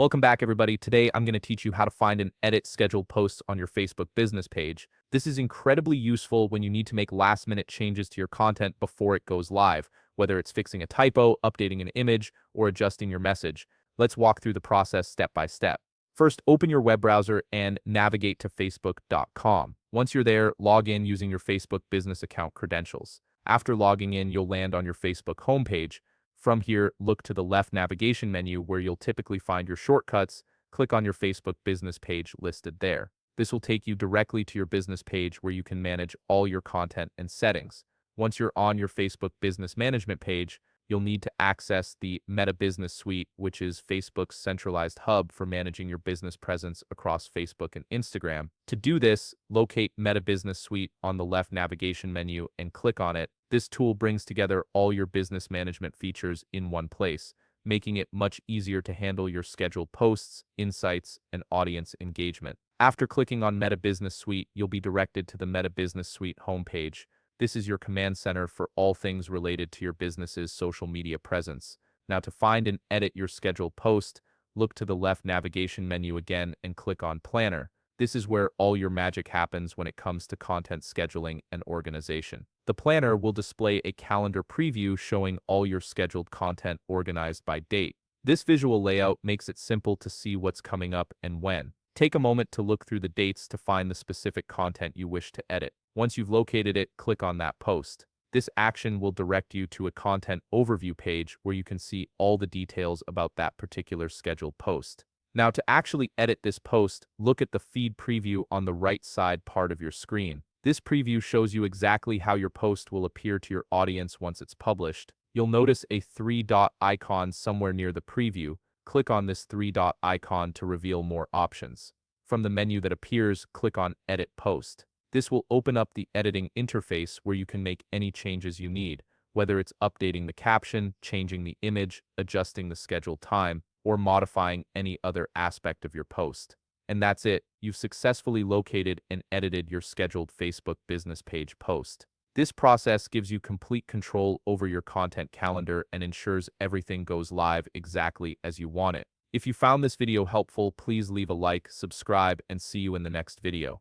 Welcome back, everybody. Today, I'm going to teach you how to find and edit scheduled posts on your Facebook business page. This is incredibly useful when you need to make last-minute changes to your content before it goes live, whether it's fixing a typo, updating an image, or adjusting your message. Let's walk through the process step by step. First, open your web browser and navigate to facebook.com. Once you're there, log in using your Facebook business account credentials. After logging in, you'll land on your Facebook homepage. From here, look to the left navigation menu where you'll typically find your shortcuts. Click on your Facebook business page listed there. This will take you directly to your business page where you can manage all your content and settings. Once you're on your Facebook business management page, you'll need to access the Meta Business Suite, which is Facebook's centralized hub for managing your business presence across Facebook and Instagram. To do this, locate Meta Business Suite on the left navigation menu and click on it. This tool brings together all your business management features in one place, making it much easier to handle your scheduled posts, insights, and audience engagement. After clicking on Meta Business Suite, you'll be directed to the Meta Business Suite homepage. This is your command center for all things related to your business's social media presence. Now, to find and edit your scheduled post, look to the left navigation menu again and click on Planner. This is where all your magic happens when it comes to content scheduling and organization. The planner will display a calendar preview showing all your scheduled content organized by date. This visual layout makes it simple to see what's coming up and when. Take a moment to look through the dates to find the specific content you wish to edit. Once you've located it, click on that post. This action will direct you to a content overview page where you can see all the details about that particular scheduled post. Now, to actually edit this post, look at the feed preview on the right side part of your screen. This preview shows you exactly how your post will appear to your audience once it's published. You'll notice a three-dot icon somewhere near the preview. Click on this three-dot icon to reveal more options. From the menu that appears, click on Edit Post. This will open up the editing interface where you can make any changes you need, whether it's updating the caption, changing the image, adjusting the scheduled time, or modifying any other aspect of your post. And that's it. You've successfully located and edited your scheduled Facebook business page post. This process gives you complete control over your content calendar and ensures everything goes live exactly as you want it. If you found this video helpful, please leave a like, subscribe, and see you in the next video.